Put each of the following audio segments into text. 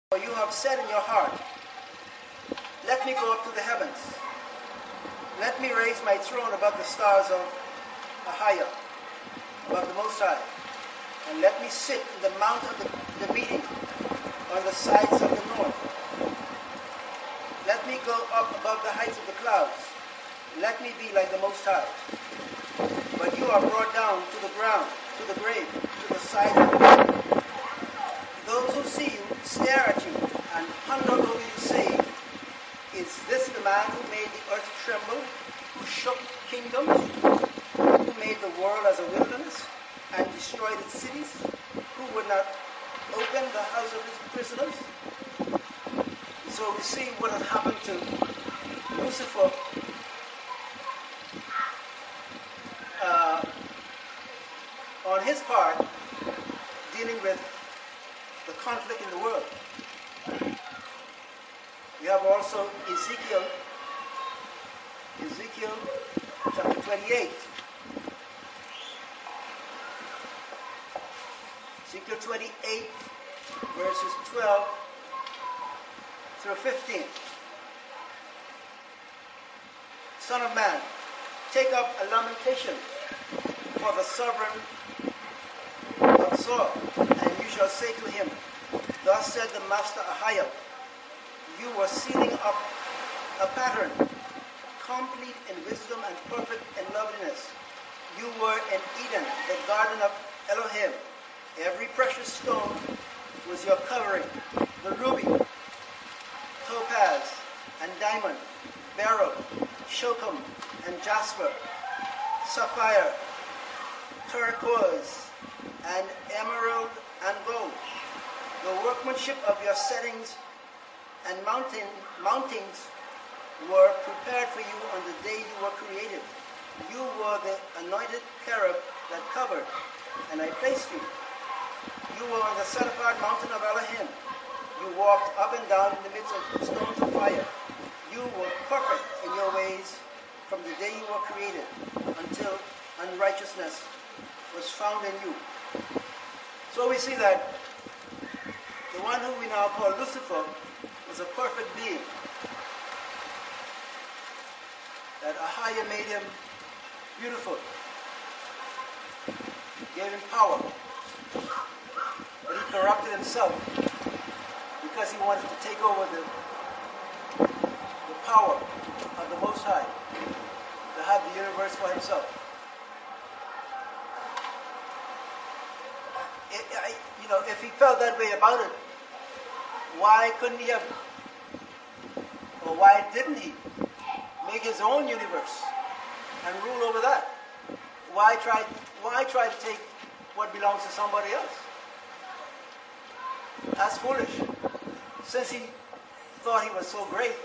For you have said in your heart, let me go up to the heavens. Let me raise my throne above the stars of Ahia, above the Most High. And let me sit in the mount of the meeting on the sides of the north. Let me go up above the heights of the clouds. Let me be like the Most High. But you are brought down to the ground, to the grave, to the side of the earth. Those who see you stare at you and ponder over you, saying, is this the man who made the earth tremble, who shook kingdoms, who made the world as a wilderness and destroyed its cities, who would not open the house of his prisoners? So we see what has happened to Lucifer on his part, dealing with the conflict in the world. We have also Ezekiel chapter 28. Ezekiel 28, verses 12 through 15. Son of man, take up a lamentation for the sovereign of Zor, and you shall say to him, thus said the master Ahia, you were sealing up a pattern, complete in wisdom and perfect in loveliness. You were in Eden, the garden of Elohim. Every precious stone was your covering, the ruby, topaz, and diamond, beryl, shokum, and jasper, sapphire, turquoise, and emerald and gold. The workmanship of your settings and mountings were prepared for you on the day you were created. You were the anointed cherub that covered, and I placed you. You were on the set-apart mountain of Elohim. You walked up and down in the midst of stones of fire. You were perfect in your ways from the day you were created until unrighteousness was found in you. So we see that the one who we now call Lucifer was a perfect being. That Ahia made him beautiful, gave him power, but he corrupted himself because he wanted to take over the power of the Most High, to have the universe for himself. If he felt that way about it, why couldn't he have, or why didn't he make his own universe and rule over that? Why try to take what belongs to somebody else? That's foolish. Since he thought he was so great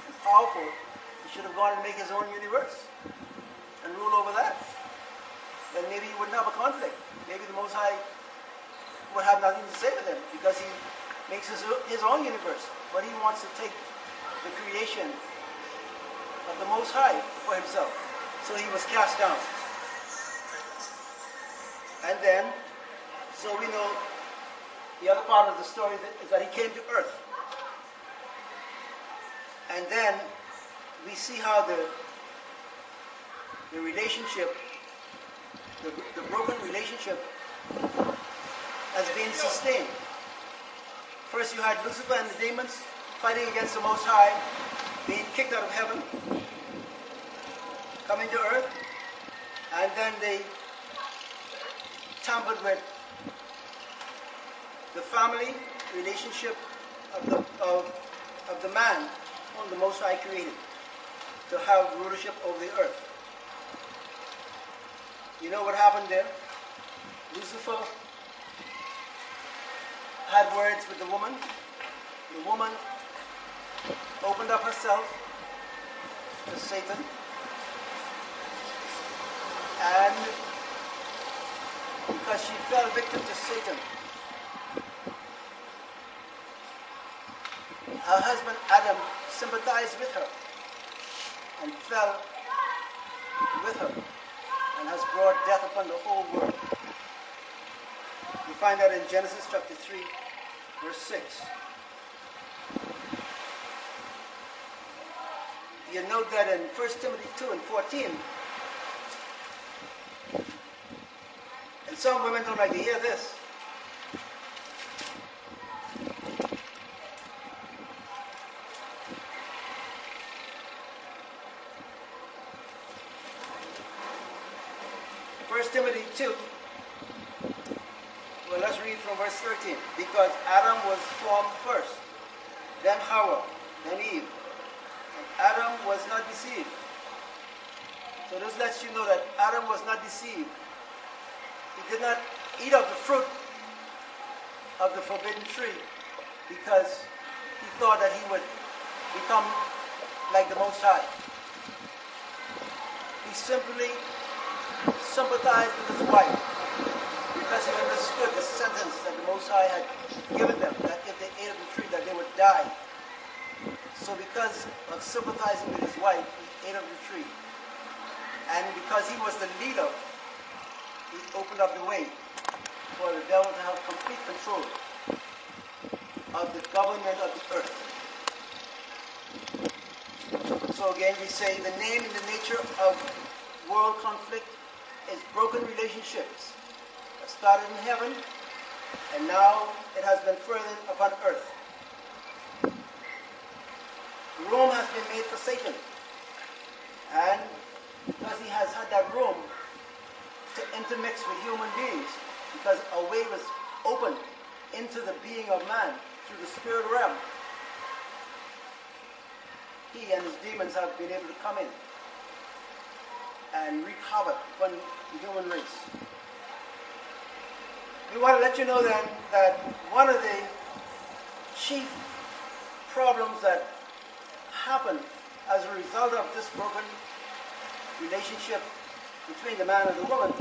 and powerful, he should have gone and make his own universe and rule over that. Then maybe he wouldn't have a conflict. Maybe the Most High would have nothing to say with him because he makes his own universe. But he wants to take the creation of the Most High for himself. So he was cast down. And then, so we know the other part of the story is that he came to earth. And then we see how the relationship, the broken relationship has been sustained. First you had Lucifer and the demons fighting against the Most High, being kicked out of heaven, coming to earth, and then they tampered with the family relationship of the man whom the Most High created to have rulership over the earth. You know what happened there? Lucifer had words with the woman. The woman opened up herself to Satan, and because she fell victim to Satan, her husband Adam sympathized with her and fell with her and has brought death upon the whole world. You find that in Genesis chapter 3, verse 6. you note that in 1 Timothy 2 and 14, and some women don't like to hear this. First Timothy 2, well, let's read from verse 13. Because Adam was formed first, then Hawa, then Eve. And Adam was not deceived. So this lets you know that Adam was not deceived. He did not eat of the fruit of the forbidden tree because he thought that he would become like the Most High. He simply sympathized with his wife because he understood the sentence that the Most High had given them, that if they ate of the tree that they would die. So because of sympathizing with his wife, he ate of the tree. And because he was the leader, he opened up the way for the devil to have complete control of the government of the earth. So again, we say the name and the nature of world conflict is broken relationships that started in heaven, and now it has been furthered upon earth. Room has been made for Satan, and because he has had that room to intermix with human beings, because a way was opened into the being of man through the spirit realm, he and his demons have been able to come in and wreak havoc upon the human race. We want to let you know then that one of the chief problems that happened as a result of this broken relationship between the man and the woman,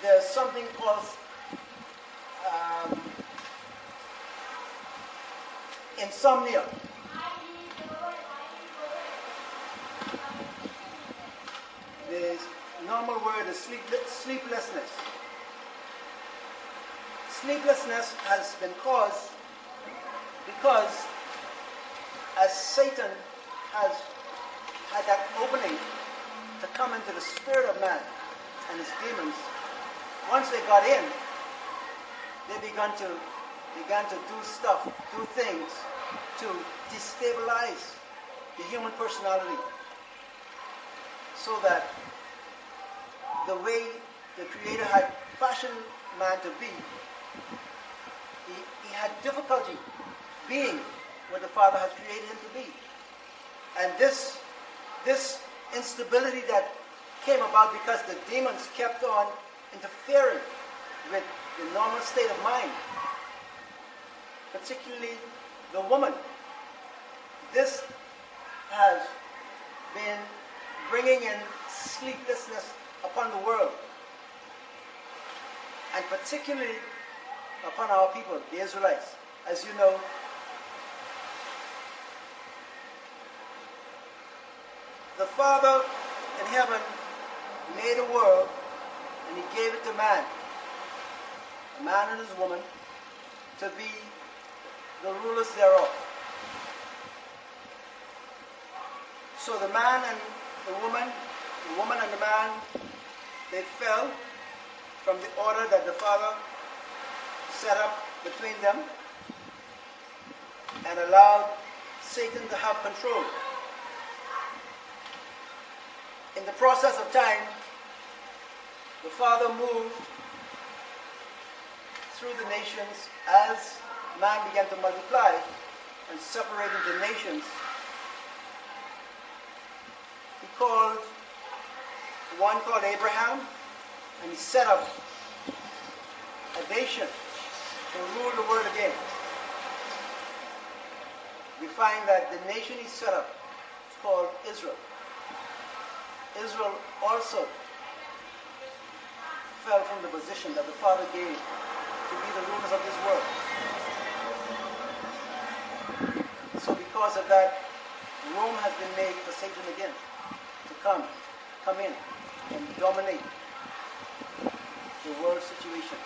there's something called insomnia. The normal word is sleeplessness. Sleeplessness has been caused because as Satan has had that opening to come into the spirit of man and his demons, once they got in, they began to do things to destabilize the human personality, so that the way the Creator had fashioned man to be, he had difficulty being what the Father has created him to be. And this instability that came about because the demons kept on interfering with the normal state of mind, particularly the woman. This has been bringing in sleeplessness upon the world, and particularly upon our people, the Israelites. As you know, the Father in heaven made a world and he gave it to man, a man and his woman, to be the rulers thereof. So the man and the woman and the man, they fell from the order that the Father set up between them and allowed Satan to have control. In the process of time, the Father moved through the nations as man began to multiply and separate into nations. He called one called Abraham, and he set up a nation to rule the world again. We find that the nation he set up is called Israel. Israel also fell from the position that the Father gave to be the rulers of this world. So because of that, room has been made for Satan again to come in and dominate the world situation.